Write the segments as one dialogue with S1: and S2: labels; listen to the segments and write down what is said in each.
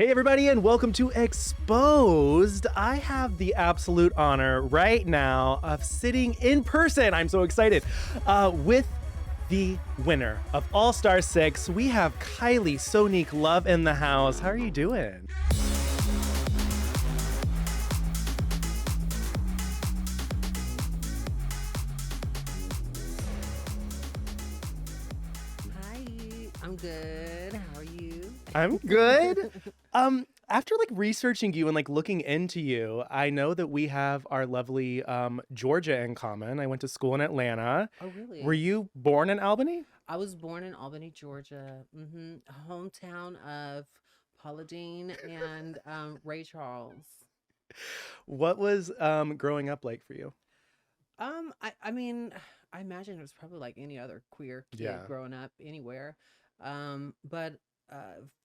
S1: Hey everybody, and welcome to Exposed. I have the absolute honor right now of sitting in person. I'm so excited with the winner of All Star 6. We have Kylie Sonique Love in the house. How are you doing?
S2: Hi, I'm good. How are you?
S1: I'm good. After researching you and looking into you, I know that we have our lovely Georgia in common. I went to school in Atlanta.
S2: Oh,
S1: Were
S2: really?
S1: you born in Albany?
S2: I was born in Albany, Georgia, hometown of Paula Dean and Ray Charles.
S1: What was growing up like for you?
S2: I mean, I imagine it was probably like any other queer kid
S1: Yeah.
S2: growing up anywhere. But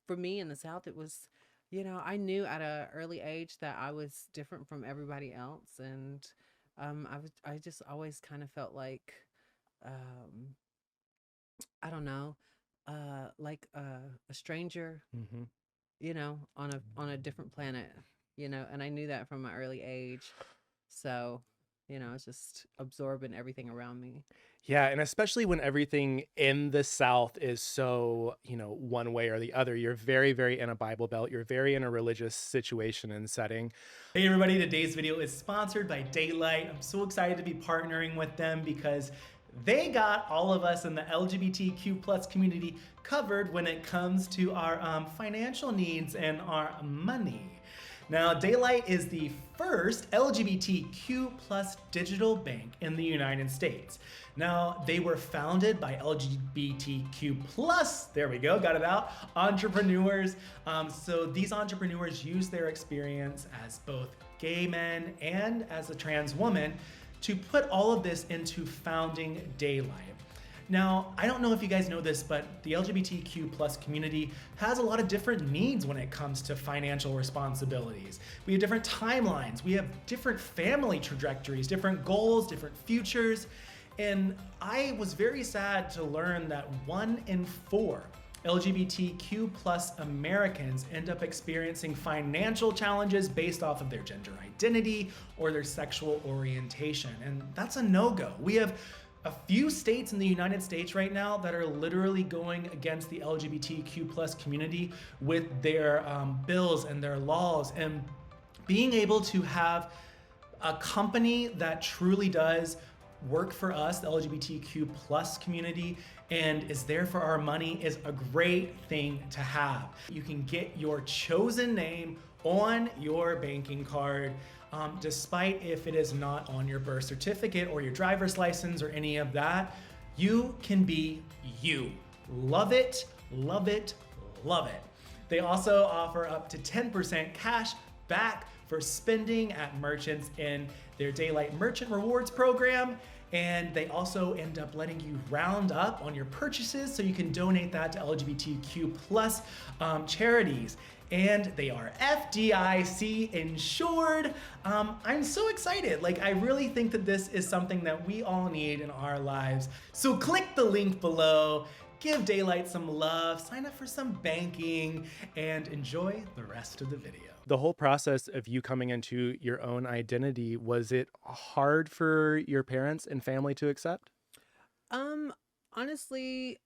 S2: for me in the South, it was, I knew at a early age that I was different from everybody else, and I just always kind of felt like, um, I don't know, a stranger,
S1: Hmm.
S2: on a different planet, and I knew that from my early age. So, it's just absorbing everything around me.
S1: Yeah, and especially when everything in the South is so, one way or the other. You're very, very in a Bible Belt. You're very in a religious situation and setting.
S3: Hey everybody, today's video is sponsored by Daylight. I'm so excited to be partnering with them because they got all of us in the LGBTQ plus community covered when it comes to our financial needs and our money. Now, Daylight is the first LGBTQ plus digital bank in the United States. Now, they were founded by LGBTQ plus, there we go, got it out, entrepreneurs. So these entrepreneurs use their experience as both gay men and as a trans woman to put all of this into founding Daylight. Now, I don't know if you guys know this, but the LGBTQ plus community has a lot of different needs when it comes to financial responsibilities. We have different timelines, we have different family trajectories, different goals, different futures. And I was very sad to learn that 1 in 4 LGBTQ plus Americans end up experiencing financial challenges based off of their gender identity or their sexual orientation. And that's a no-go. We have a few states in the United States right now that are literally going against the LGBTQ plus community with their bills and their laws, and being able to have a company that truly does work for us, the LGBTQ plus community, and is there for our money is a great thing to have. You can get your chosen name on your banking card, despite if it is not on your birth certificate or your driver's license or any of that. You can be you. Love it, love it, love it. They also offer up to 10% cash back for spending at merchants in their Daylight Merchant Rewards program. And they also end up letting you round up on your purchases so you can donate that to LGBTQ plus charities. And they are FDIC insured. I'm so excited. I really think that this is something that we all need in our lives. So click the link below, give Daylight some love, sign up for some banking, and enjoy the rest of the video.
S1: The whole process of you coming into your own identity, was it hard for your parents and family to accept?
S2: Um, Honestly,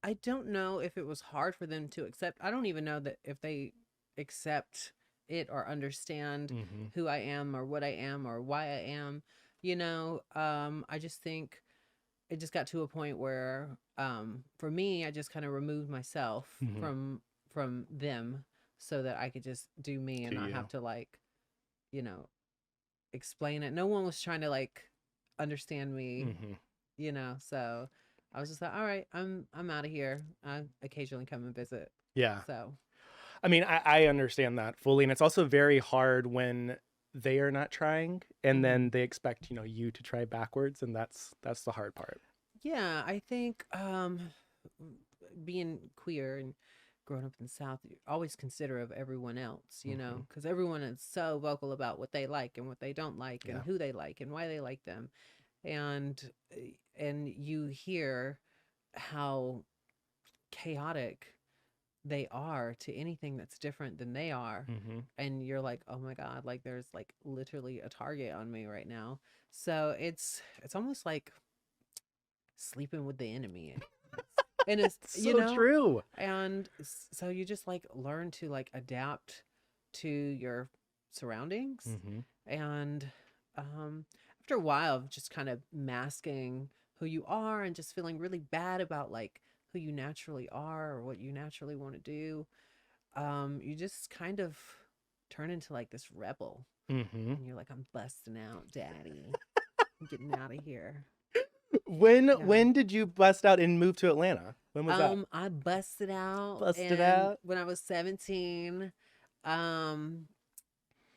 S2: I don't know if it was hard for them to accept. I don't even know that if they accept it or understand
S1: Hmm.
S2: who I am or what I am or why I am. I just think it just got to a point where, for me, I just kind of removed myself
S1: Hmm.
S2: from them so that I could just do me and
S1: To
S2: not
S1: you.
S2: have to you know, explain it. No one was trying to understand me,
S1: Hmm.
S2: So I was just like, all right, I'm out of here. I occasionally come and visit.
S1: Yeah.
S2: So
S1: I mean, I understand that fully. And it's also very hard when they are not trying and
S2: mhm.
S1: then they expect, you to try backwards. And that's the hard part.
S2: Yeah, I think being queer and growing up in the South, you always consider of everyone else,
S1: Hmm.
S2: because everyone is so vocal about what they like and what they don't like and
S1: Yeah.
S2: who they like and why they like them. And and you hear how chaotic they are to anything that's different than they are.
S1: Mm-hmm.
S2: And you're like, oh my God, like there's like literally a target on me right now. So it's almost like sleeping with the enemy. And it's, you
S1: So
S2: know,
S1: true.
S2: and so you just like learn to like adapt to your surroundings.
S1: Mm-hmm.
S2: And after a while of just kind of masking who you are and just feeling really bad about like who you naturally are or what you naturally want to do, you just kind of turn into like this rebel.
S1: Mm-hmm.
S2: And you're like, I'm busting out, daddy. I'm getting out of here. Yeah.
S1: When did you bust out and move to Atlanta? When was that?
S2: I busted out
S1: Busted
S2: and
S1: out.
S2: when I was 17. Um,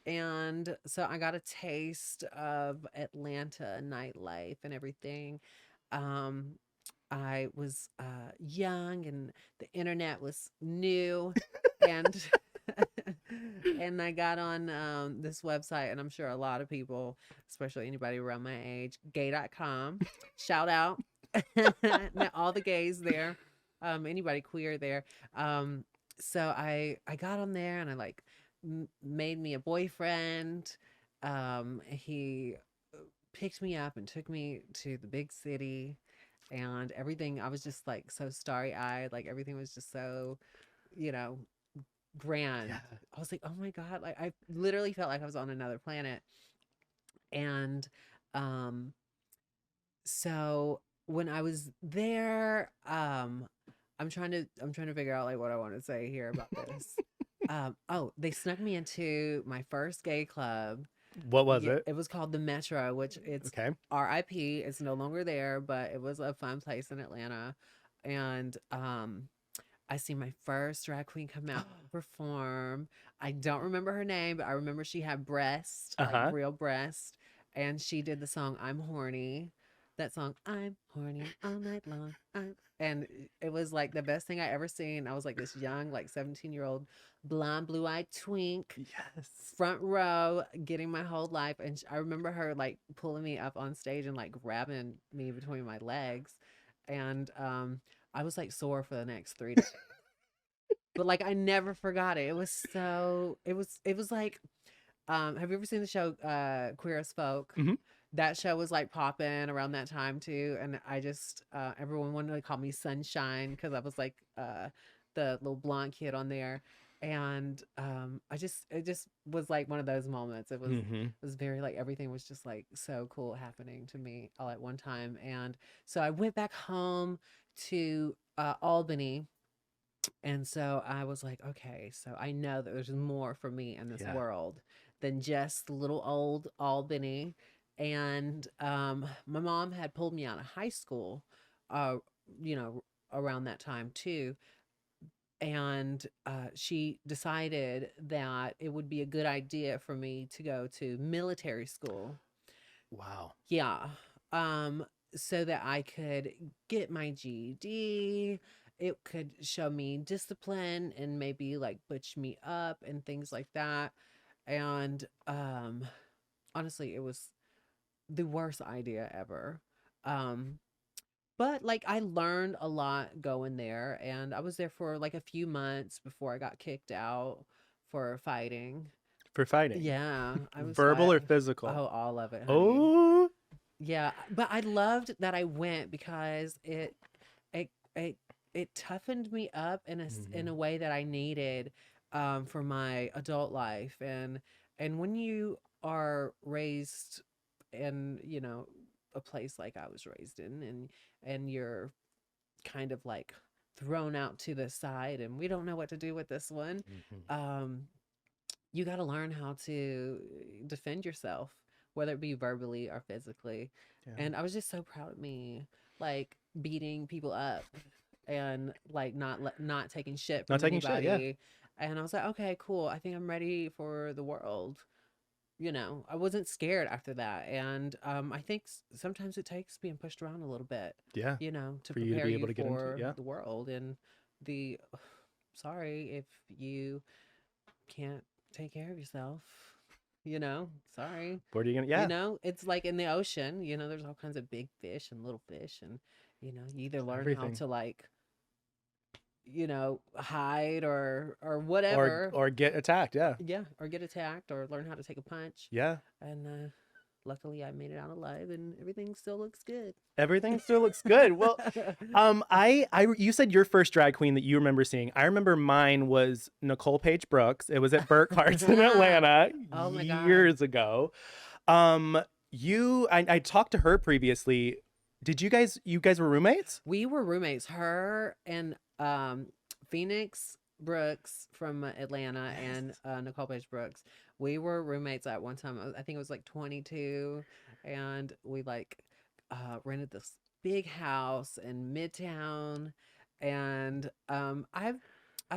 S2: and so I got a taste of Atlanta nightlife and everything. Um, I was young and the internet was new and and I got on this website, and I'm sure a lot of people, especially anybody around my age, gay.com. Shout out. All the gays there. Anybody queer there. So I got on there and I like made me a boyfriend. He picked me up and took me to the big city and everything. I was just like so starry-eyed, like everything was just so, you know, grand.
S1: Yeah.
S2: I was like, oh my God, like I literally felt like I was on another planet. And so when I was there, I'm trying to figure out like what I want to say here about this. Oh, they snuck me into my first gay club.
S1: What was it?
S2: It was called the Metro, which it's
S1: Okay.
S2: RIP. It's no longer there, but it was a fun place in Atlanta. And I see my first drag queen come out and perform. I don't remember her name, but I remember she had breast,
S1: Uh-huh.
S2: like real breast. And she did the song I'm Horny. That song, I'm horny all night long. And it was like the best thing I ever seen. I was like this young, like 17-year-old blonde, blue-eyed twink,
S1: Yes.
S2: front row, getting my whole life. And I remember her like pulling me up on stage and like grabbing me between my legs. And I was like sore for the next 3 days. But like I never forgot it. It was so it was like have you ever seen the show Queer as Folk?
S1: Mhm.
S2: That show was like popping around that time too, and I just everyone wanted to call me Sunshine because I was like the little blonde kid on there. And it just was like one of those moments. It
S1: Mm-hmm.
S2: was very like everything was just like so cool happening to me all at one time. And so I went back home to Albany. And so I was like, okay, so I know that there's more for me in this
S1: Yeah.
S2: world than just little old Albany. And my mom had pulled me out of high school, uh, you know, around that time too. And she decided that it would be a good idea for me to go to military school.
S1: Wow.
S2: Yeah. So that I could get my GED. It could show me discipline and maybe like butch me up and things like that. And honestly, it was the worst idea ever. Um, but like I learned a lot going there, and I was there for like a few months before I got kicked out for fighting.
S1: For fighting.
S2: Yeah, I was
S1: Verbal or physical?
S2: Oh, all of it, honey.
S1: Oh.
S2: Yeah, but I loved that I went because it it it toughened me up in a way that I needed for my adult life. And when you are raised in, you know, a place like I was raised in, and you're kind of like thrown out to the side and we don't know what to do with this one, you got to learn how to defend yourself, whether it be verbally or physically.
S1: Yeah.
S2: And I was just so proud of me, like beating people up and like not taking shit from
S1: Not taking shit,
S2: anybody.
S1: yeah.
S2: And I was like, okay, cool. I think I'm ready for the world. You know, I wasn't scared after that. And I think sometimes it takes being pushed around a little bit,
S1: Yeah.
S2: you know, to
S1: For you to
S2: prepare
S1: be
S2: you
S1: able to get into it,
S2: for
S1: yeah.
S2: the world. And the sorry if you can't take care of yourself, you know, sorry.
S1: What are you gonna? Yeah.
S2: You know, it's like in the ocean, you know, there's all kinds of big fish and little fish, and you know, you either learn how
S1: Everything.
S2: to like hide or whatever.
S1: Or get attacked. Yeah.
S2: Yeah, or get attacked or learn how to take a punch.
S1: Yeah.
S2: And luckily I made it out alive and everything still looks good.
S1: Everything still looks good. Well, you said your first drag queen that you remember seeing. I remember mine was Nicole Paige Brooks. It was at Carson in Atlanta
S2: Oh my God.
S1: years ago. I talked to her previously. Did you guys were roommates?
S2: We were roommates, her and Phoenix Brooks from Atlanta and Nicole Page Brooks. We were roommates at one time. I think it was like 22, and we like rented this big house in Midtown, and I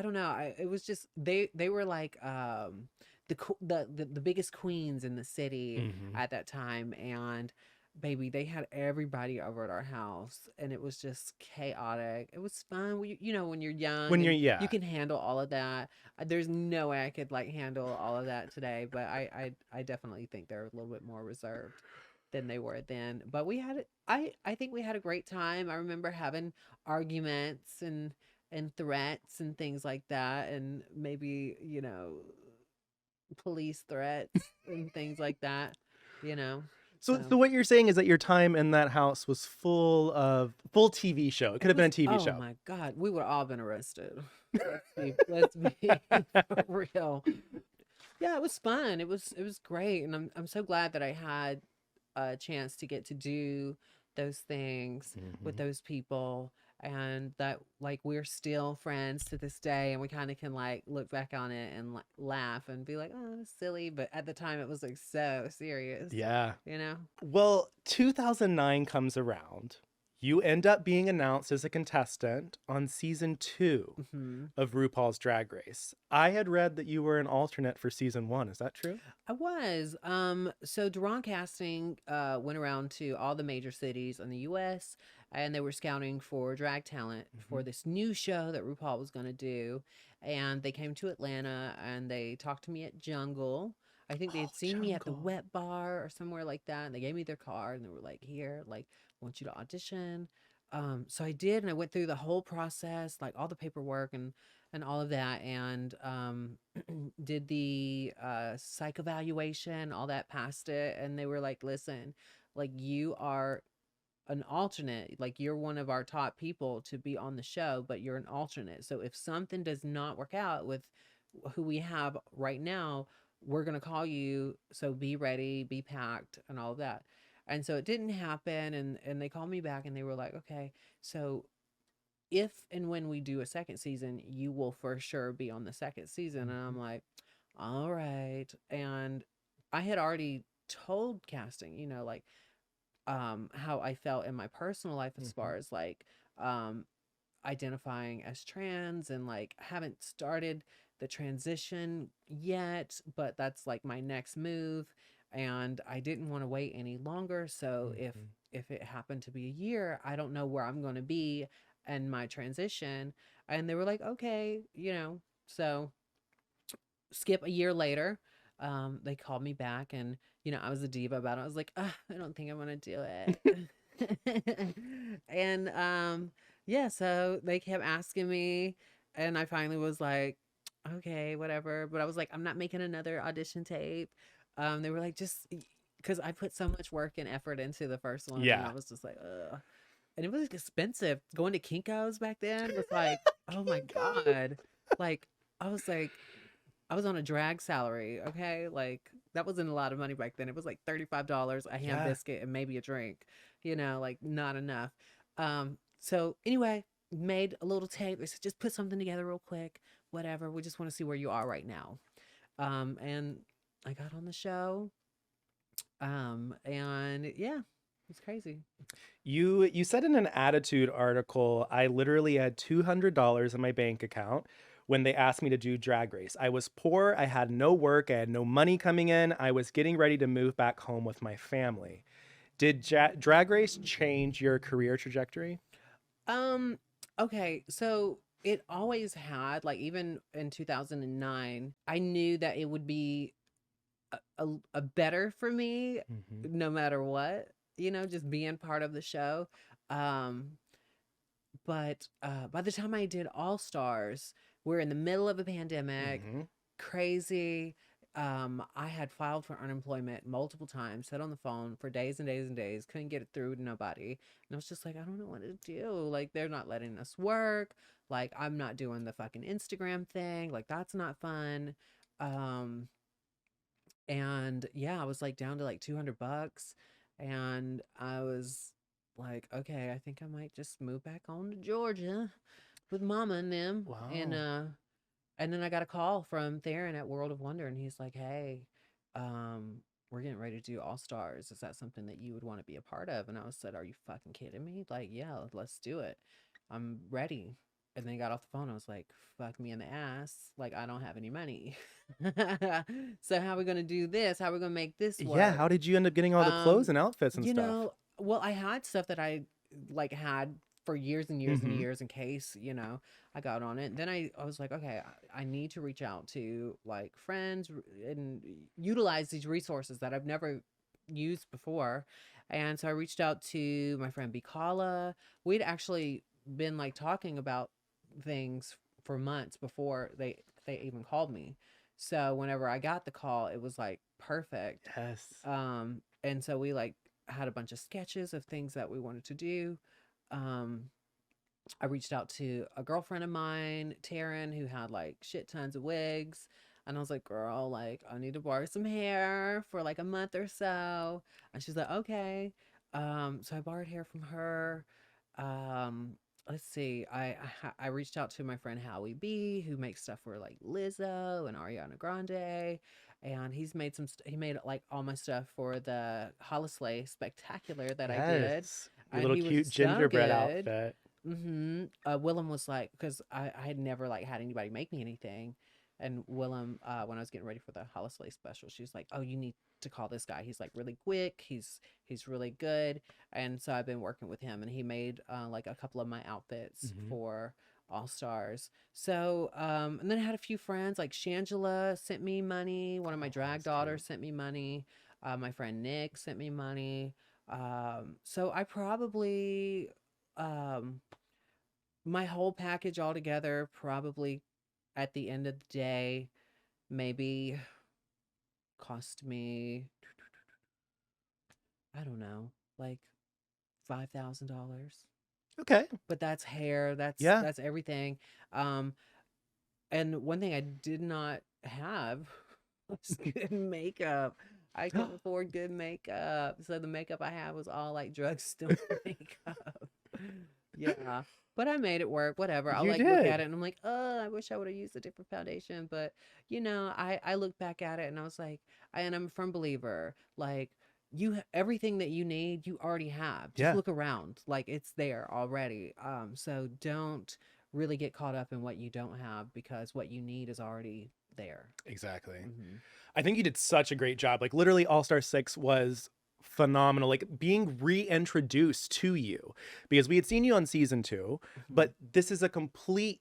S2: don't know. It was just they were like the biggest queens in the city at that time, and baby, they had everybody over at our house, and it was just chaotic. It was fun. When you're young, you can handle all of that. There's no way I could like handle all of that today, but I definitely think they're a little bit more reserved than they were then. But I think we had a great time. I remember having arguments and threats and things like that, and maybe police threats and things like that.
S1: So what you're saying is that your time in that house was full TV show. It could have been a TV show.
S2: Oh my God, we would have all been arrested. Let's be for real. Yeah, it was fun. It was great, and I'm so glad that I had a chance to get to do those things with those people, and that like we're still friends to this day, and we kind of can like look back on it and laugh and be like, oh, it's silly, but at the time it was like so serious.
S1: Yeah.
S2: Well,
S1: 2009 comes around. You end up being announced as a contestant on season 2 of RuPaul's Drag Race. I had read that you were an alternate for season 1. Is that true?
S2: I was. So Duran Casting went around to all the major cities in the U.S. and they were scouting for drag talent for this new show that RuPaul was going to do. And they came to Atlanta and they talked to me at Jungle. I think they had seen me at the Wet Bar or somewhere like that. And they gave me their card and they were like, here, like, I want you to audition. So I did, and I went through the whole process, like all the paperwork and all of that, and did the psych evaluation, all that, passed it. And they were like, listen, like you are an alternate, like you're one of our top people to be on the show, but you're an alternate. So if something does not work out with who we have right now, we're going to call you. So be ready, be packed, and all of that. And so it didn't happen. And they called me back and they were like, okay, so if and when we do a second season, you will for sure be on the second season. And I'm like, all right. And I had already told casting, like, how I felt in my personal life as far as like, identifying as trans, and like haven't started the transition yet, but that's like my next move. And I didn't want to wait any longer. So if it happened to be a year, I don't know where I'm going to be in my transition. And they were like, okay, so skip a year later, they called me back, and I was a diva about it. I was like, I don't think I'm going to do it. And yeah, so they kept asking me, and I finally was like, okay, whatever. But I was like, I'm not making another audition tape. They were like, just because I put so much work and effort into the first one.
S1: Yeah.
S2: And I was just like, ugh. And it was expensive. Going to Kinko's back then was like, oh my God. Like, I was on a drag salary. Okay. Like, that wasn't a lot of money back then. It was like $35 a ham biscuit and maybe a drink, like not enough. So anyway, made a little tape. They said, just put something together real quick, whatever. We just want to see where you are right now. And I got on the show. And yeah, it's crazy.
S1: You said in an Attitude article, I literally had $200 in my bank account when they asked me to do Drag Race. I was poor, I had no work, I had no money coming in. I was getting ready to move back home with my family. Did Drag Race change your career trajectory?
S2: Okay, so it always had, like, even in 2009, I knew that it would be a better for me no matter what, just being part of the show. But by the time I did All Stars, we're in the middle of a pandemic, crazy. I had filed for unemployment multiple times, sat on the phone for days and days and days, couldn't get it through to nobody. And I was just like, I don't know what to do. Like, they're not letting us work. Like, I'm not doing the fucking Instagram thing. Like, that's not fun. Um, and yeah, I was like down to like $200. And I was like, okay, I think I might just move back on to Georgia with mama and them.
S1: Wow.
S2: And then I got a call from Theron at World of Wonder, and he's like, "Hey, we're getting ready to do All Stars. Is that something that you would want to be a part of?" And I was said, "Are you fucking kidding me? Like, yeah, let's do it. I'm ready." And then he got off the phone. I was like, "Fuck me in the ass. Like, I don't have any money. So how are we gonna do this? How are we gonna make this work?"
S1: Yeah, how did you end up getting all the clothes and outfits and
S2: You
S1: stuff?
S2: know, well, I had stuff that I like had for years and years and years in case, I got on it. Then I was like, okay, I need to reach out to like friends and utilize these resources that I've never used before. And so I reached out to my friend Bikala. We'd actually been like talking about things for months before they even called me. So whenever I got the call, it was like perfect.
S1: Yes.
S2: And so we like had a bunch of sketches of things that we wanted to do. I reached out to a girlfriend of mine, Taryn, who had like shit tons of wigs. And I was like, girl, like, I need to borrow some hair for like a month or so. And she's like, okay. So I borrowed hair from her. Let's see. I reached out to my friend Howie B, who makes stuff for like Lizzo and Ariana Grande. And he made like all my stuff for the Holisley Spectacular that I did.
S1: Yes. Your
S2: And
S1: little
S2: he was
S1: cute
S2: so
S1: gingerbread
S2: good.
S1: outfit.
S2: Willem was like, because I had never like had anybody make me anything. And Willem, when I was getting ready for the Holisley special, she was like, "Oh, you need to call this guy. He's like really quick. He's really good." And so I've been working with him, and he made like a couple of my outfits for All Stars. So and then I had a few friends like Shangela sent me money. One of my drag daughters sent me money. My friend Nick sent me money. So I probably my whole package altogether probably at the end of the day maybe cost me, I don't know, like $5,000.
S1: Okay.
S2: But that's hair,
S1: Yeah.
S2: that's everything. And one thing I did not have was good makeup. I couldn't afford good makeup. So the makeup I had was all like drugstore makeup. Yeah. But I made it work. Whatever. I
S1: You
S2: like look
S1: did.
S2: at it and I'm like, oh, I wish I would have used a different foundation. But I look back at it and I was like, and I'm a firm believer, like everything that you need, you already have. Just
S1: Yeah.
S2: look around. Like it's there already. So don't really get caught up in what you don't have because what you need is already there.
S1: Exactly.
S2: Mm-hmm.
S1: I think you did such a great job. Like literally All Star 6 was phenomenal, like being reintroduced to you, because we had seen you on season 2, but this is a complete,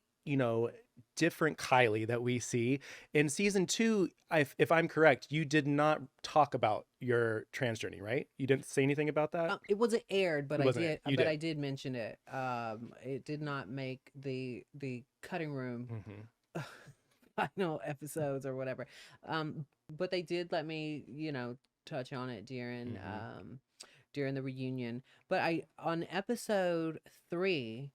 S1: different Kylie that we see in season 2. If I'm correct, you did not talk about your trans journey, right? You didn't say anything about that.
S2: It wasn't aired, but
S1: I
S2: did mention it. It did not make the cutting room final episodes or whatever. But they did let me, touch on it during the reunion. But on episode 3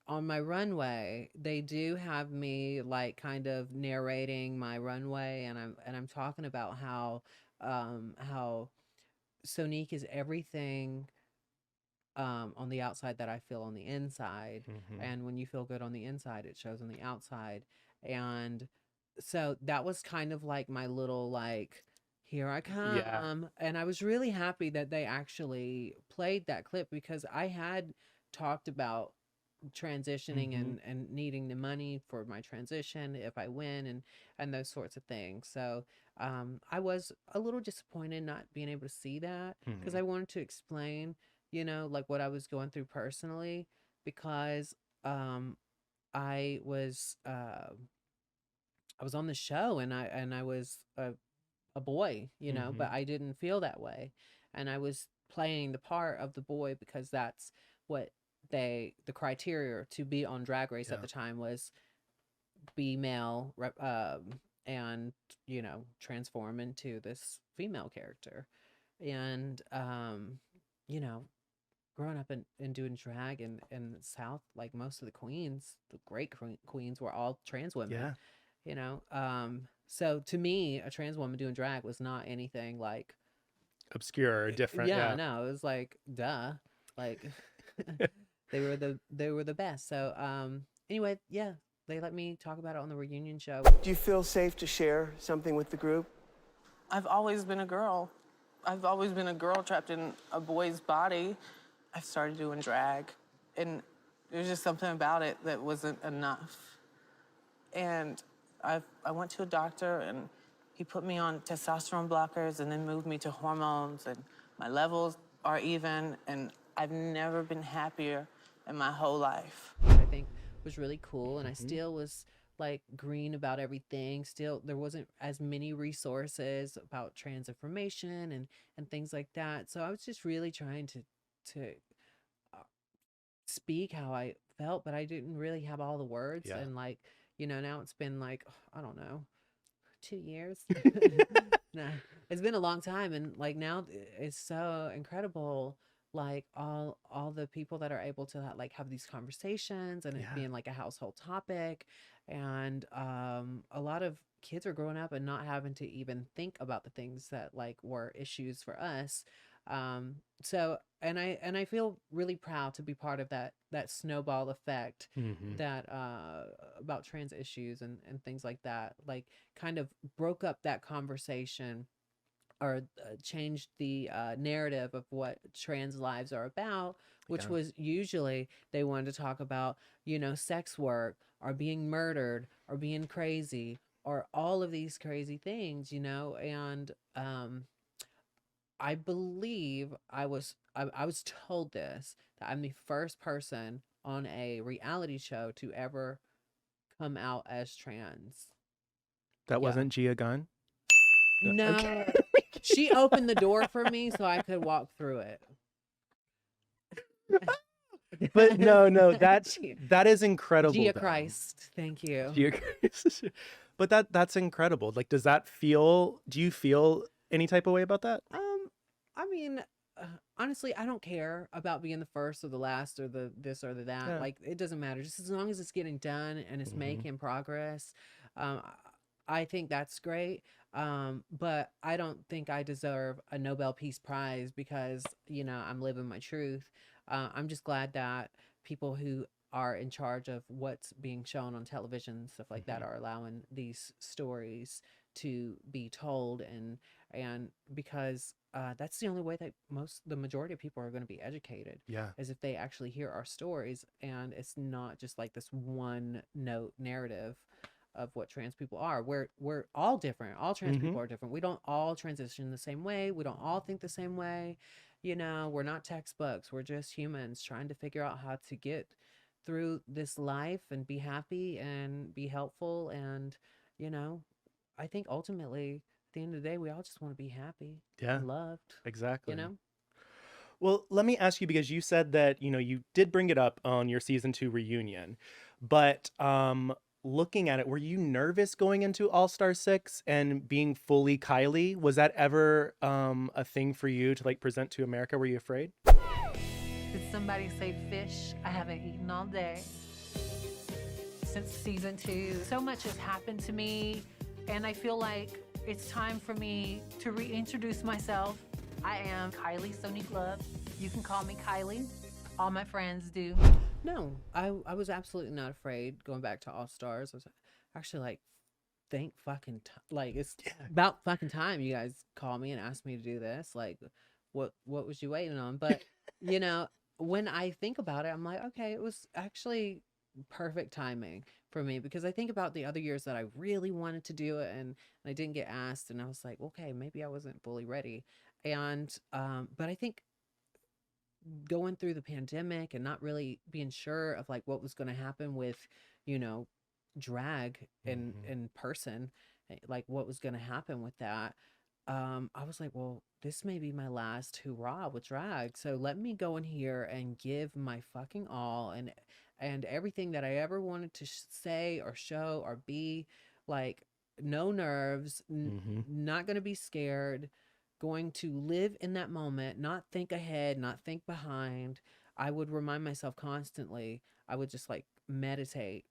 S2: on my runway, they do have me like kind of narrating my runway, and I'm talking about how Sonique is everything on the outside that I feel on the inside. And when you feel good on the inside, it shows on the outside. And so that was kind of like my little like, here I come.
S1: Yeah.
S2: And I was really happy that they actually played that clip because I had talked about transitioning and needing the money for my transition if I win and those sorts of things. So I was a little disappointed not being able to see that because I wanted to explain, like what I was going through personally, because I was on the show and I was a boy, but I didn't feel that way. And I was playing the part of the boy because that's what the criteria to be on Drag Race at the time was be male, and transform into this female character. And you know, growing up and doing drag in the South, like most of the queens, the great queens were all trans women. So to me, a trans woman doing drag was not anything like
S1: obscure or different.
S2: no, it was like duh, like they were the best. So anyway, they let me talk about it on the reunion show.
S4: Do you feel safe to share something with the group?
S5: I've always been a girl. I've always been a girl trapped in a boy's body. I started doing drag, and there's just something about it that wasn't enough. And I went to a doctor, and he put me on testosterone blockers and then moved me to hormones, and my levels are even, and I've never been happier in my whole life.
S2: I think was really cool, and I still was like green about everything. Still, there wasn't as many resources about trans information and things like that. So I was just really trying to speak how I felt, but I didn't really have all the words. And like, now it's been like, I don't know, 2 years. Nah, it's been a long time, and like now it's so incredible. Like all the people that are able to like have these conversations and it being like a household topic, and a lot of kids are growing up and not having to even think about the things that like were issues for us. So and I feel really proud to be part of that snowball effect that about trans issues and things like that, like kind of broke up that conversation, or changed the narrative of what trans lives are about, which was usually they wanted to talk about, sex work or being murdered or being crazy or all of these crazy things, and I believe I was told this, that I'm the first person on a reality show to ever come out as trans.
S1: That wasn't Gia Gunn?
S2: No.
S1: Okay.
S2: She opened the door for me so I could walk through it.
S1: But no, that is incredible.
S2: Gia
S1: though.
S2: Christ. Thank you.
S1: Gia Christ. But that's incredible. Like, do you feel any type of way about that?
S2: I mean, honestly, I don't care about being the first or the last or the this or the that.
S1: Yeah.
S2: Like, it doesn't matter. Just as long as it's getting done and it's making progress. I think that's great. But I don't think I deserve a Nobel Peace Prize because, I'm living my truth. I'm just glad that people who are in charge of what's being shown on television and stuff like that are allowing these stories to be told, and because that's the only way that the majority of people are going to be educated, is if they actually hear our stories, and it's not just like this one note narrative of what trans people are. We're all different. All trans people are different. We don't all transition the same way. We don't all think the same way. We're not textbooks. We're just humans trying to figure out how to get through this life and be happy and be helpful. And, I think ultimately at the end of the day, we all just want to be happy. And loved.
S1: Exactly. Well, let me ask you, because you said that, you did bring it up on your season 2 reunion, but looking at it, were you nervous going into All-Star 6 and being fully Kylie? Was that ever a thing for you to like present to America? Were you afraid?
S6: Did somebody say fish? I haven't eaten all day since season 2. So much has happened to me, and I feel like it's time for me to reintroduce myself. I am Kylie Sonique Love. You can call me Kylie. All my friends do.
S2: No, I was absolutely not afraid going back to All Stars. I was actually like, thank fucking like it's about fucking time you guys call me and ask me to do this. Like, what was you waiting on? But when I think about it, I'm like, okay, it was actually perfect timing for me, because I think about the other years that I really wanted to do it and I didn't get asked, and I was like, okay, maybe I wasn't fully ready. And but I think going through the pandemic and not really being sure of like what was going to happen with, drag in person, like what was going to happen with that, I was like, well, this may be my last hurrah with drag. So let me go in here and give my fucking all and everything that I ever wanted to say or show or be, like, no nerves, not going to be scared, going to live in that moment, not think ahead, not think behind. I would remind myself constantly. I would just like meditate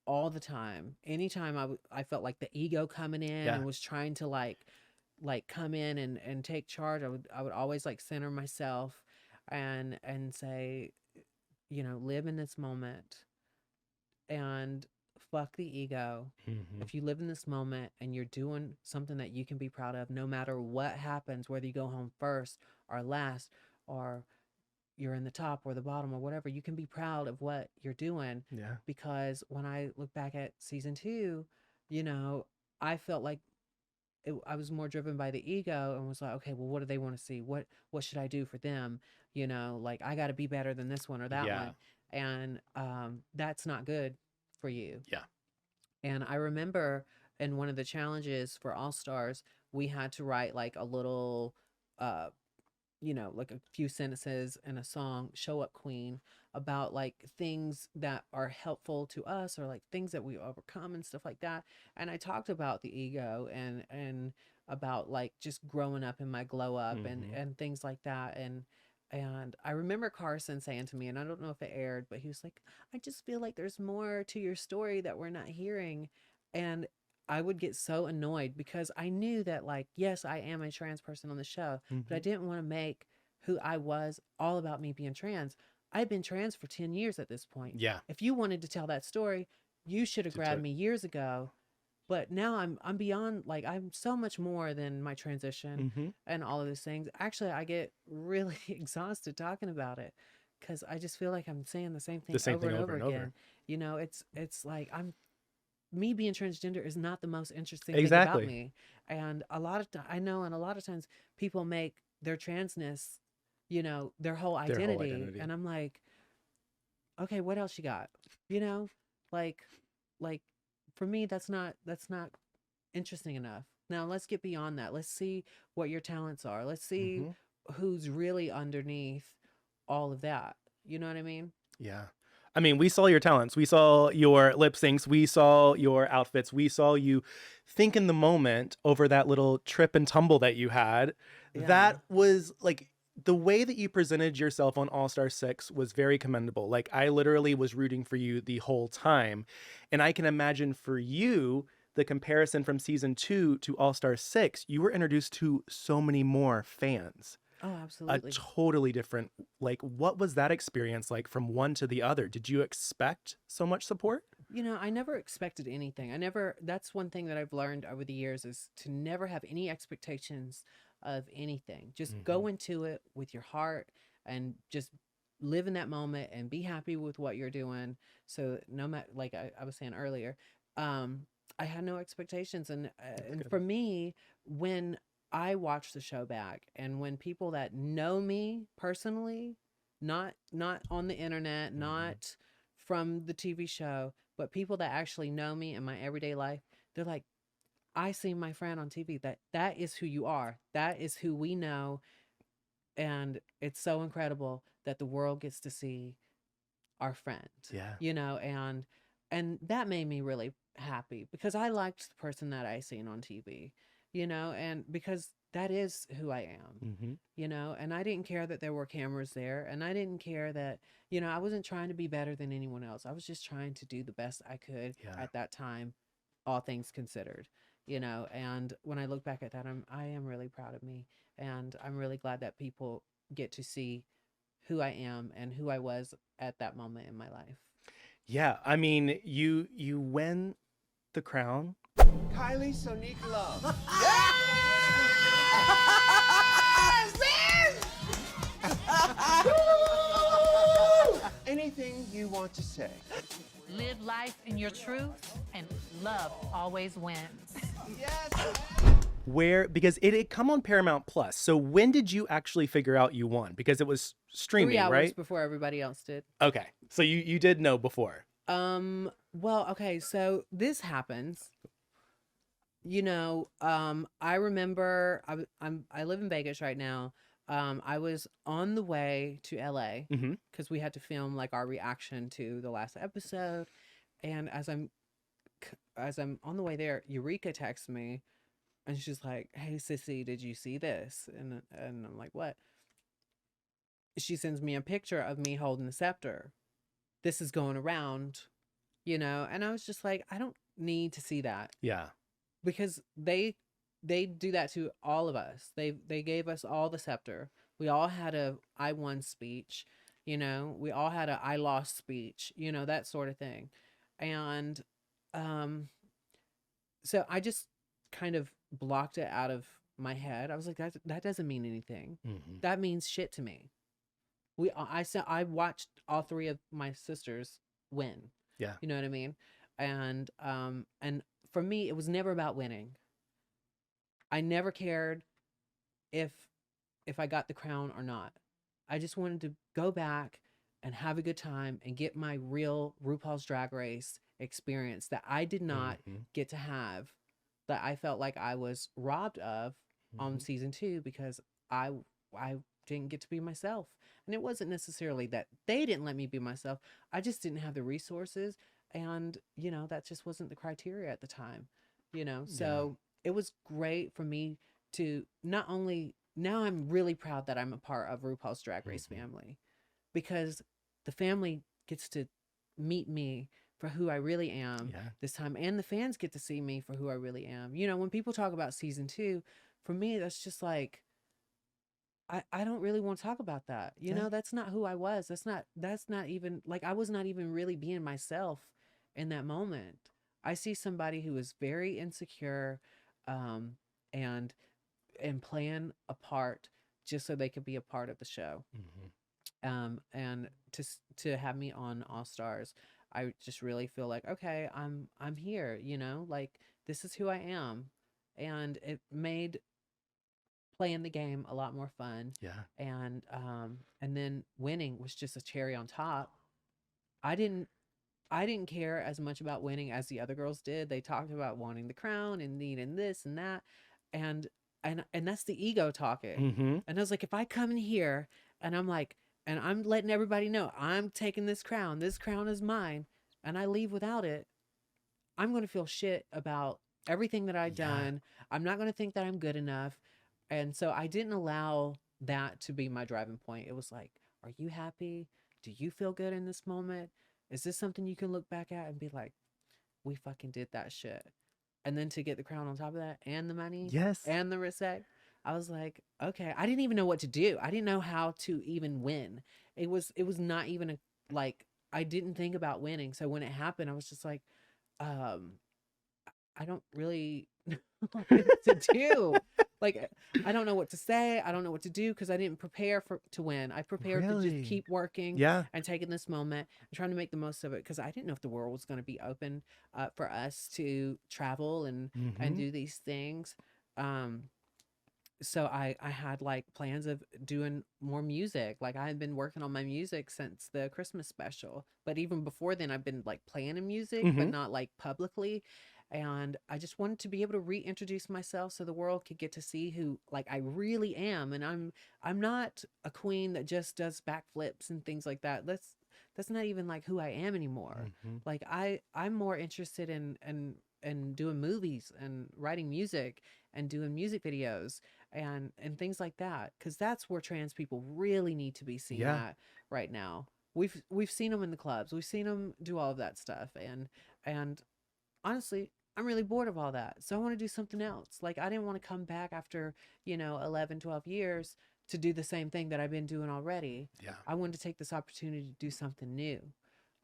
S2: all the time. Anytime I felt like the ego coming in
S1: Yeah.
S2: and was trying to like come in and take charge, I would always like center myself and say, you know, live in this moment and fuck the ego. If you live in this moment and you're doing something that you can be proud of, no matter what happens, whether you go home first or last, or you're in the top or the bottom or whatever, you can be proud of what you're doing.
S1: Yeah.
S2: Because when I look back at season 2, you know, I felt like I was more driven by the ego and was like, okay, well, what do they want to see? What should I do for them? You know, like I got to be better than this one or that
S1: Yeah.
S2: one, and that's not good for you.
S1: Yeah.
S2: And I remember in one of the challenges for All Stars, we had to write like a little, uh, you know, like a few sentences in a song, Show Up Queen, about like things that are helpful to us or like things that we overcome and stuff like that. And I talked about the ego and about like just growing up in my glow up and things like that. And I remember Carson saying to me, and I don't know if it aired, but he was like, I just feel like there's more to your story that we're not hearing. And I would get so annoyed because I knew that, like, yes, I am a trans person on the show, but I didn't want to make who I was all about me being trans. I've been trans for 10 years at this point.
S1: Yeah.
S2: If you wanted to tell that story, you should have grabbed me years ago. But now I'm beyond, like, I'm so much more than my transition and all of those things. Actually, I get really exhausted talking about it because I just feel like I'm saying the same thing over and over again. You know, it's like me being transgender is not the most interesting thing about me. And a lot of I know, and a lot of times people make their transness, you know, their whole identity. And I'm like, okay, what else you got? You know, like for me, that's not interesting enough. Now let's get beyond that. Let's see what your talents are. Let's see who's really underneath all of that. You know what I mean?
S1: Yeah. I mean, we saw your talents. We saw your lip syncs. We saw your outfits. We saw you think in the moment over that little trip and tumble that you had.
S2: Yeah.
S1: That was like the way that you presented yourself on All Star 6 was very commendable. Like I literally was rooting for you the whole time. And I can imagine for you, the comparison from season 2 to All Star 6, you were introduced to so many more fans.
S2: Oh, absolutely.
S1: A totally different, like, what was that experience like from one to the other? Did you expect so much support?
S2: You know, I never expected anything. That's one thing that I've learned over the years is to never have any expectations of anything. Just go into it with your heart and just live in that moment and be happy with what you're doing. So no matter, like I was saying earlier, I had no expectations. And for me, when I watch the show back and when people that know me personally, not on the internet, not from the TV show, but people that actually know me in my everyday life, they're like, I see my friend on TV. That is who you are. That is who we know. And it's so incredible that the world gets to see our friend.
S1: Yeah.
S2: You know, and that made me really happy because I liked the person that I seen on TV, you know, and because that is who I am, you know, and I didn't care that there were cameras there, and I didn't care that, you know, I wasn't trying to be better than anyone else. I was just trying to do the best I could at that time, all things considered, you know. And when I look back at that, I am really proud of me, and I'm really glad that people get to see who I am and who I was at that moment in my life.
S1: Yeah, I mean, you win the crown.
S4: Kylie Sonique love. Anything you want to say?
S6: Live life in your truth, and love always wins.
S4: Yes.
S1: Where, because it had come on Paramount Plus. So when did you actually figure out you won? Because it was streaming,
S2: 3 hours
S1: right?
S2: before everybody else did.
S1: Okay. So you did know before.
S2: Well, okay, so this happens. I remember I live in Vegas right now. I was on the way to LA
S1: Mm-hmm.
S2: because we had to film like our reaction to the last episode. And as I'm on the way there, Eureka texts me and she's like, "Hey sissy, did you see this?" And I'm like, "What?" She sends me a picture of me holding the scepter. This is going around, and I was just like, I don't need to see that.
S1: Yeah.
S2: Because they do that to all of us. They gave us all the scepter. We all had a I won speech, we all had a I lost speech, that sort of thing. And so I just kind of blocked it out of my head. I was like, that doesn't mean anything.
S1: Mm-hmm.
S2: That means shit to me. I watched all three of my sisters win.
S1: Yeah.
S2: You know what I mean? And for me, it was never about winning. I never cared if I got the crown or not. I just wanted to go back and have a good time and get my real RuPaul's Drag Race experience that I did not get to have, that I felt like I was robbed of on season 2 because I didn't get to be myself. And it wasn't necessarily that they didn't let me be myself. I just didn't have the resources. And, that just wasn't the criteria at the time, So it was great for me to not only, now I'm really proud that I'm a part of RuPaul's Drag Race family, because the family gets to meet me for who I really am this time. And the fans get to see me for who I really am. When people talk about season 2, for me, that's just like, I don't really want to talk about that. That's not who I was. That's not even, like, I was not even really being myself in that moment. I see somebody who is very insecure, and playing a part just so they could be a part of the show. And to have me on All Stars, I just really feel like, okay, I'm here, like, this is who I am. And it made playing the game a lot more fun.
S1: Yeah.
S2: And then winning was just a cherry on top. I didn't care as much about winning as the other girls did. They talked about wanting the crown and needing this and that. And that's the ego talking. And I was like, if I come in here and I'm like, and I'm letting everybody know I'm taking this crown is mine, and I leave without it, I'm going to feel shit about everything that I've done. I'm not going to think that I'm good enough. And so I didn't allow that to be my driving point. It was like, are you happy? Do you feel good in this moment? Is this something you can look back at and be like, we fucking did that shit? And then to get the crown on top of that, and the money, and the respect, I was like, okay. I didn't even know what to do. I didn't know how to even win. It was not even I didn't think about winning. So when it happened, I was just like, I don't really know what to do. Like, I don't know what to say. I don't know what to do, because I didn't prepare to win. I prepared to just keep working and taking this moment and trying to make the most of it, because I didn't know if the world was going to be open for us to travel and do these things. So I had like plans of doing more music. Like, I had been working on my music since the Christmas special, but even before then I've been like playing in music, but not like publicly. And I just wanted to be able to reintroduce myself so the world could get to see who like I really am. And I'm not a queen that just does backflips and things like that. That's not even like who I am anymore. Like, I'm more interested in doing movies and writing music and doing music videos and things like that, because that's where trans people really need to be seen at right now. We've seen them in the clubs, we've seen them do all of that stuff, and honestly, I'm really bored of all that. So I want to do something else. Like, I didn't want to come back after 11, 12 years to do the same thing that I've been doing already. I wanted to take this opportunity to do something new,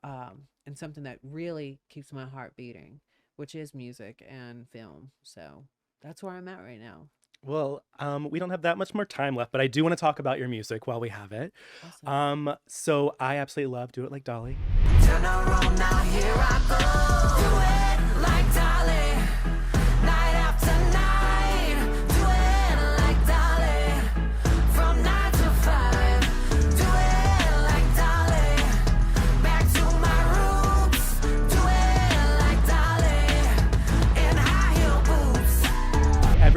S2: and something that really keeps my heart beating, which is music and film. So that's where I'm at right now.
S1: Well, we don't have that much more time left, but I do want to talk about your music while we have it.
S2: Awesome.
S1: So I absolutely love Do It Like Dolly.
S7: Turn around now, here I go. Do it like Dolly, night after night. Do it like Dolly, from 9 to 5. Do it like Dolly, back to my roots. Do it like Dolly, in high heel boots.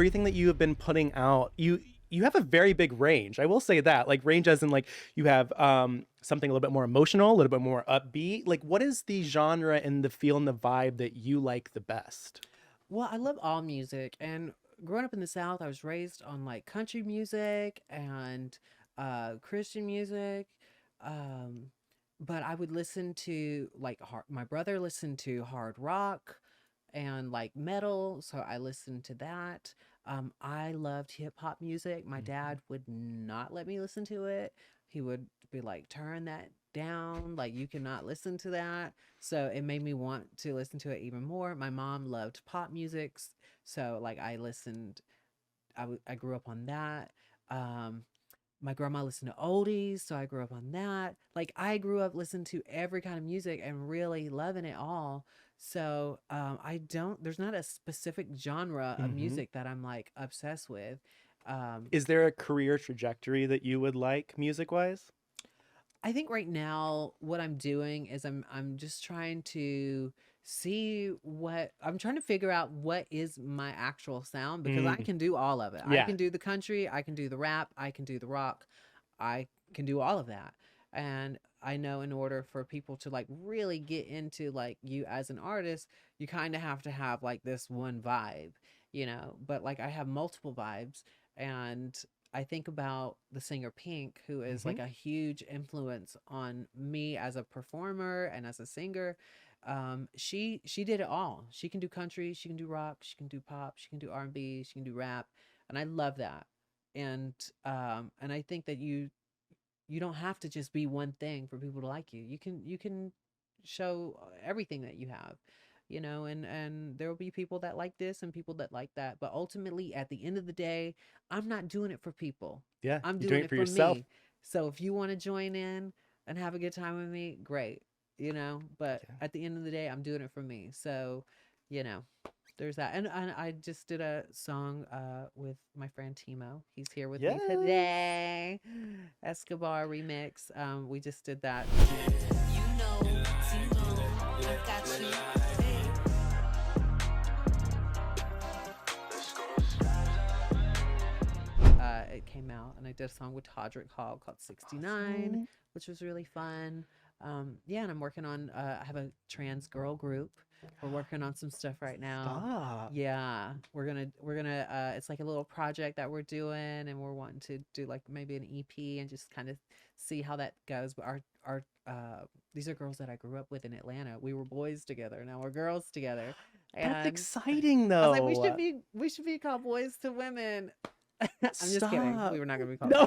S1: everything that you have been putting out, you have a very big range. I will say that, like range as in like you have something a little bit more emotional, a little bit more upbeat. Like what is the genre and the feel and the vibe that you like the best?
S2: Well, I love all music, and growing up in the South, I was raised on like country music and Christian music. Um, but I would listen to like my brother listened to hard rock and like metal, so I listened to that. I loved hip hop music. My dad would not let me listen to it. He would be like, "Turn that down. Like you cannot listen to that." So it made me want to listen to it even more. My mom loved pop music, so like I listened. I grew up on that. Um, my grandma listened to oldies, so I grew up on that. Like I grew up listening to every kind of music and really loving it all. So I don't. There's not a specific genre of music that I'm like obsessed with.
S1: Is there a career trajectory that you would like music wise?
S2: I think right now what I'm doing is I'm just trying to see what I'm trying to figure out what is my actual sound, because I can do all of it. I
S1: Yeah.
S2: can do the country, I can do the rap, I can do the rock. I can do all of that. And I know in order for people to like really get into like you as an artist, you kind of have to have like this one vibe, but like I have multiple vibes. And I think about the singer Pink, who is like a huge influence on me as a performer and as a singer. She did it all. She can do country, she can do rock, she can do pop, she can do R&B, she can do rap, and I love that. And I think that you don't have to just be one thing for people to like you. You can show everything that you have, and there will be people that like this and people that like that. But ultimately, at the end of the day, I'm not doing it for people.
S1: Yeah,
S2: I'm
S1: you're
S2: doing it for
S1: yourself.
S2: me. So if you want to join in and have a good time with me, great, but
S1: Yeah.
S2: at the end of the day, I'm doing it for me. So, you know, there's that. And I just did a song with my friend Timo. He's here with me
S1: Yes.
S2: today. Escobar remix. We just did that.
S7: You know, Timo, I got you. Hey.
S2: It came out, and I did a song with Todrick Hall called 69, which was really fun. Yeah, and I'm working on I have a trans girl group. We're working on some stuff right now.
S1: Stop.
S2: Yeah, we're gonna it's like a little project that we're doing, and we're wanting to do like maybe an EP and just kind of see how that goes. But our these are girls that I grew up with in Atlanta. We were boys together, now we're girls together.
S1: That's
S2: And
S1: exciting though.
S2: I was like, we should be called Boys to Women. I'm just kidding.
S1: Stop.
S2: We were not gonna be called.
S1: No.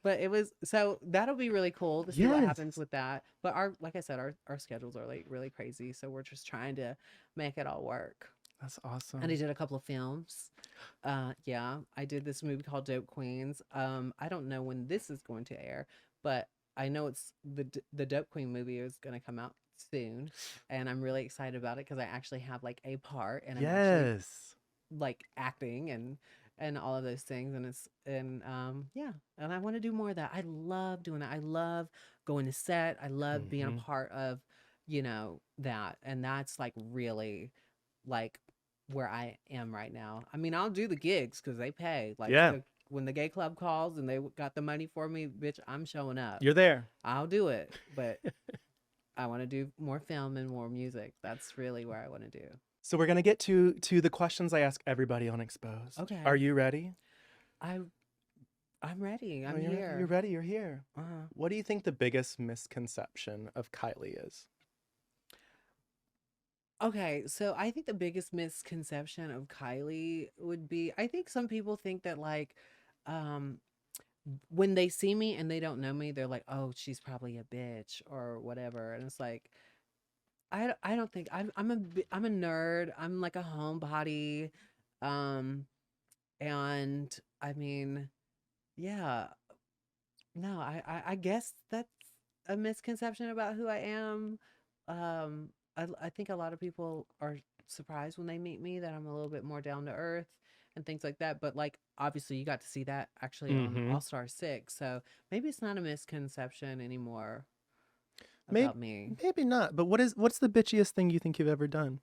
S2: But it was, so that'll be really cool to see what
S1: Yes.
S2: happens with that. But like I said, our schedules are like really crazy, so we're just trying to make it all work.
S1: That's awesome.
S2: And I did a couple of films. Yeah, I did this movie called Dope Queens. I don't know when this is going to air, but I know it's the Dope Queen movie is going to come out soon, and I'm really excited about it because I actually have like a part, and I'm actually
S1: Yes.
S2: like acting and all of those things, and yeah, and I want to do more of that. I love doing that. I love going to set. I love being a part of that, and that's like really like where I am right now. I mean, I'll do the gigs because they pay. Like
S1: Yeah.
S2: when the gay club calls and they got the money for me, bitch, I'm showing up.
S1: You're there.
S2: I'll do it, but I want to do more film and more music. That's really where I want to do.
S1: So we're gonna get to the questions I ask everybody on Exposed.
S2: Okay.
S1: Are you ready?
S2: I'm ready. I'm
S1: you're,
S2: here.
S1: You're ready. You're here.
S2: Uh-huh.
S1: What do you think the biggest misconception of Kylie is?
S2: Okay, so I think the biggest misconception of Kylie would be, I think some people think that like when they see me and they don't know me, they're like, "Oh, she's probably a bitch or whatever." And it's like I don't think I'm a nerd. I'm like a homebody. And I mean, yeah. No, I guess that's a misconception about who I am. I think a lot of people are surprised when they meet me that I'm a little bit more down to earth and things like that. But like, obviously, you got to see that actually on All Star 6. So maybe it's not a misconception anymore about me.
S1: Maybe not. But what's the bitchiest thing you think you've ever done?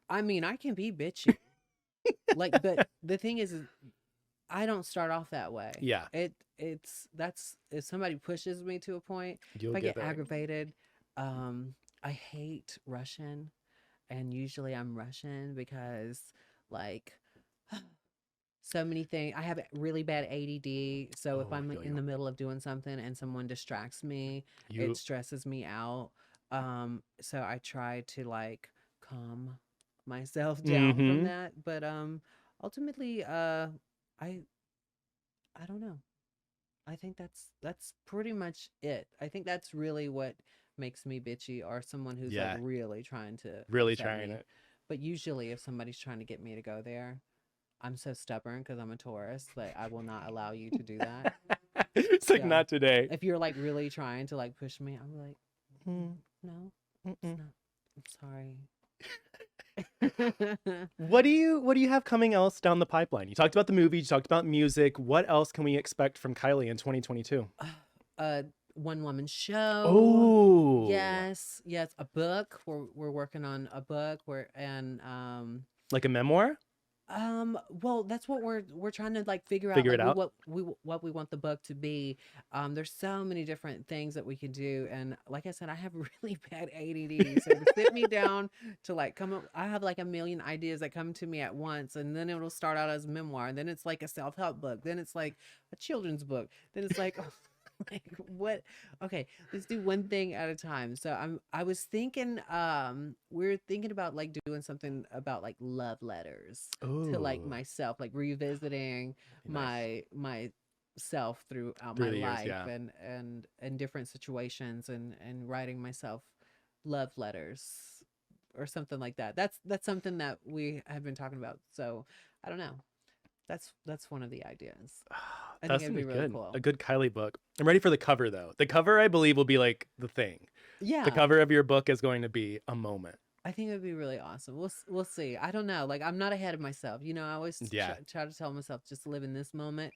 S2: I mean, I can be bitchy. Like, but the thing is I don't start off that way.
S1: Yeah.
S2: That's if somebody pushes me to a point,
S1: You'll
S2: if I
S1: get
S2: get
S1: there.
S2: aggravated, I hate Russian, and usually I'm Russian because like so many things. I have really bad ADD, so if
S1: Oh, I
S2: I'm
S1: feel
S2: in
S1: you.
S2: the middle of doing something and someone distracts me,
S1: You
S2: it stresses me out. So I try to like calm myself down from
S1: Mhm.
S2: that, but ultimately I don't know. I think that's pretty much it. I think that's really what makes me bitchy, or someone who's like
S1: Yeah.
S2: really trying to
S1: Really
S2: upset
S1: trying
S2: me.
S1: it.
S2: But usually if somebody's trying to get me to go there, I'm so stubborn because I'm a Taurus, like I will not allow you to do that.
S1: It's like
S2: Yeah.
S1: not today.
S2: If you're like really trying to like push me, I'm like,
S1: Mm,
S2: no,
S1: mm-mm.
S2: it's not. I'm sorry.
S1: What do you have coming else down the pipeline? You talked about the movie, you talked about music. What else can we expect from Kylie in 2022?
S2: A one woman show.
S1: Oh.
S2: Yes, yes, a book. We're working on a book.
S1: Like a memoir?
S2: Well, that's what we're trying to like figure out,
S1: Figure
S2: like
S1: it out.
S2: what we want the book to be. There's so many different things that we can do, and like I said, I have really bad ADD, so to sit me down to like come up, I have like a million ideas that come to me at once, and then it'll start out as a memoir, and then it's like a self-help book, then it's like a children's book, then it's like like what, okay, let's do one thing at a time. So I was thinking we're thinking about like doing something about like love letters to like
S1: Ooh.
S2: myself, like revisiting
S1: Nice.
S2: my self throughout
S1: Through
S2: my
S1: the years,
S2: life,
S1: yeah.
S2: and different situations, and writing myself love letters or something like that. That's something that we have been talking about. So I don't know. That's one of the ideas. I think
S1: That's
S2: it'd
S1: gonna
S2: be
S1: be
S2: really
S1: good.
S2: cool.
S1: A good Kylie book. I'm ready for the cover though. The cover, I believe, will be like the thing. The
S2: Yeah.
S1: cover of your book is going to be a moment.
S2: I think it would be really awesome. We'll see. I don't know. Like I'm not ahead of myself. You know, I always
S1: Yeah.
S2: try to tell myself just live in this moment,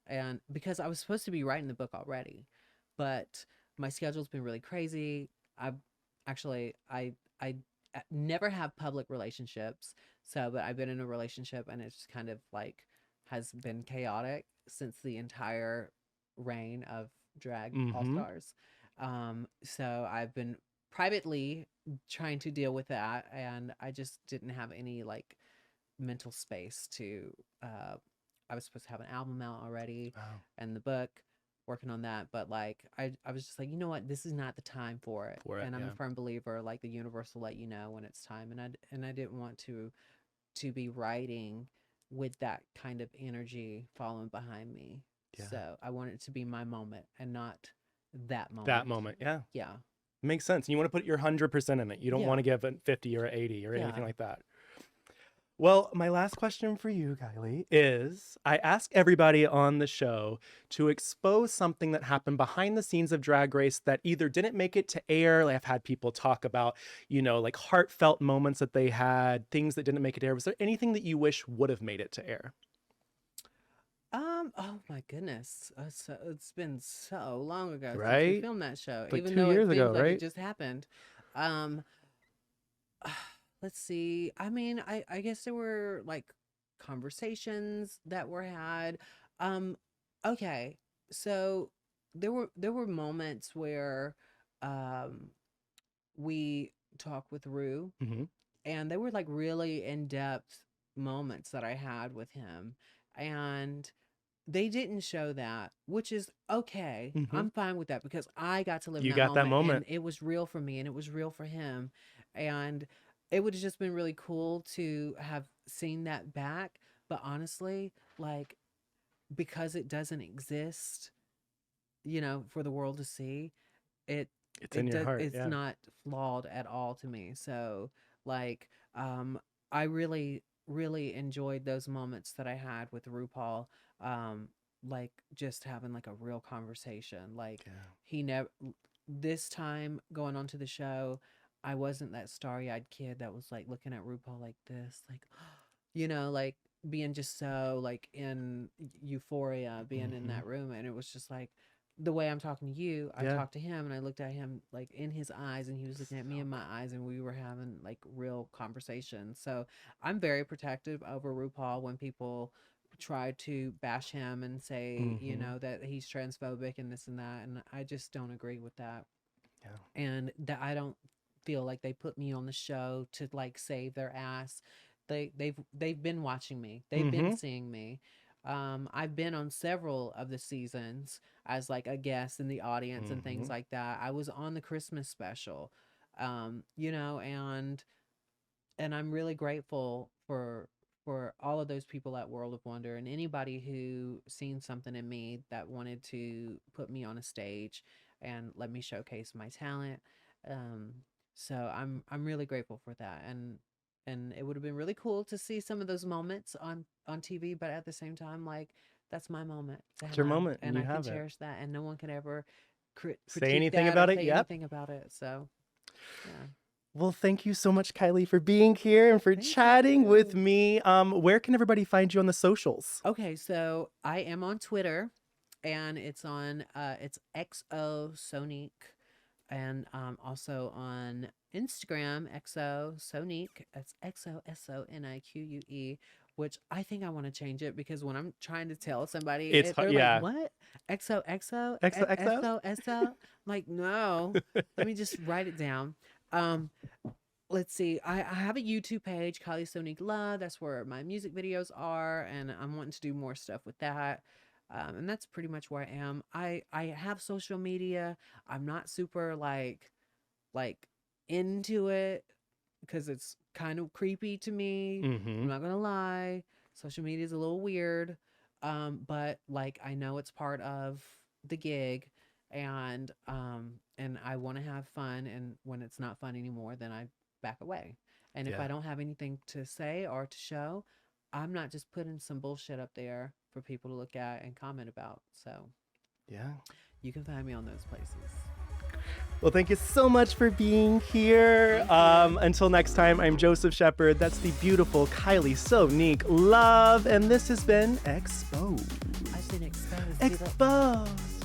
S2: and because I was supposed to be writing the book already, but my schedule's been really crazy. I actually I never have public relationships, so but I've been in a relationship and it's kind of like has been chaotic since the entire reign of drag all
S1: Mm-hmm.
S2: stars. So I've been privately trying to deal with that, and I just didn't have any like mental space to I was supposed to have an album out already
S1: Oh,
S2: and the book, working on that, but like I was just like, you know what, this is not the time for it.
S1: for it,
S2: And I'm
S1: yeah.
S2: a firm believer like the universe will let you know when it's time, and I didn't want to be writing with that kind of energy following behind me.
S1: Yeah.
S2: So I want it to be my moment and not that moment.
S1: That moment, yeah.
S2: Yeah.
S1: Makes sense. You want to put your 100% in it. You don't
S2: Yeah.
S1: want to give a 50 or 80 or anything
S2: Yeah.
S1: like that. Well, my last question for you, Kylie, is I ask everybody on the show to expose something that happened behind the scenes of Drag Race that either didn't make it to air. Like I've had people talk about, like heartfelt moments that they had, things that didn't make it to air. Was there anything that you wish would have made it to air?
S2: Oh my goodness. It's been so long ago since we
S1: Right?
S2: filmed that show,
S1: Like
S2: even
S1: 2
S2: though it
S1: years
S2: feels
S1: ago,
S2: like
S1: right?
S2: it just happened. Um, let's see. I mean, I guess there were like conversations that were had. Um, okay. So there were moments where um we talked with Rue,
S1: Mm-hmm.
S2: and they were like really in-depth moments that I had with him. And they didn't show that, which is okay.
S1: Mm-hmm.
S2: I'm fine with that because I got to live in
S1: You
S2: that
S1: got that
S2: moment,
S1: moment.
S2: and it was real for me and it was real for him. And it would have just been really cool to have seen that back. But honestly, like, because it doesn't exist, for the world to see, it
S1: It's in your heart.
S2: it's
S1: Yeah.
S2: not flawed at all to me. So like I really really enjoyed those moments that I had with RuPaul, like just having like a real conversation. Like
S1: Yeah.
S2: he never, this time going on to the show, I wasn't that starry-eyed kid that was like looking at RuPaul like this, like like being just so like in euphoria, being in
S1: Mm-hmm.
S2: that room. And it was just like the way I'm talking to you, I
S1: Yeah.
S2: talked to him and I looked at him like in his eyes and he was looking at me in my eyes and we were having like real conversations. So I'm very protective over RuPaul when people try to bash him and say, you
S1: Mhm.
S2: know, that he's transphobic and this and that. And I just don't agree with that.
S1: Yeah.
S2: And that I don't feel like they put me on the show to like save their ass. They've been watching me. They've been seeing me. I've been on several of the seasons as like a guest in the audience and things like that. I was on the Christmas special, you know, and I'm really grateful for all of those people at World of Wonder and anybody who seen something in me that wanted to put me on a stage and let me showcase my talent. So I'm really grateful for that, and it would have been really cool to see some of those moments on TV, but at the same time, like that's my moment to
S1: It's your
S2: have,
S1: moment, and
S2: and
S1: you
S2: I can
S1: have it.
S2: cherish that, and no one can ever
S1: Say anything
S2: that or
S1: about it?
S2: say
S1: Yep.
S2: anything about it. So, yeah.
S1: Well, thank you so much, Kylie, for being here and for
S2: Thank
S1: chatting with
S2: you.
S1: me. Where can everybody find you on the socials?
S2: Okay, so I am on Twitter, and it's on it's XO Sonique, and also on Instagram XO Sonique. It's XOSONIQUE, which I think I want to change it because when I'm trying to tell somebody,
S1: It's
S2: they're
S1: yeah.
S2: like, "What? XOXO
S1: XOXO?
S2: SO?" I'm like, no. Let me just write it down. Let's see. I have a YouTube page, Kylie Sonique Love. That's where my music videos are, and I'm wanting to do more stuff with that. And that's pretty much where I am. I have social media. I'm not super like into it because it's kind of creepy to me. I'm not gonna lie. Social media is a little weird. But like I know it's part of the gig, and I want to have fun, and when it's not fun anymore, then I back away. And if
S1: Yeah.
S2: I don't have anything to say or to show, I'm not just putting some bullshit up there for people to look at and comment about. So
S1: Yeah.
S2: you can find me on those places.
S1: Well, thank you so much for being here. Until next time, I'm Joseph Shepherd. That's the beautiful Kylie Sonique Love. And this has been Exposed.
S2: I've been exposed.
S1: Exposed.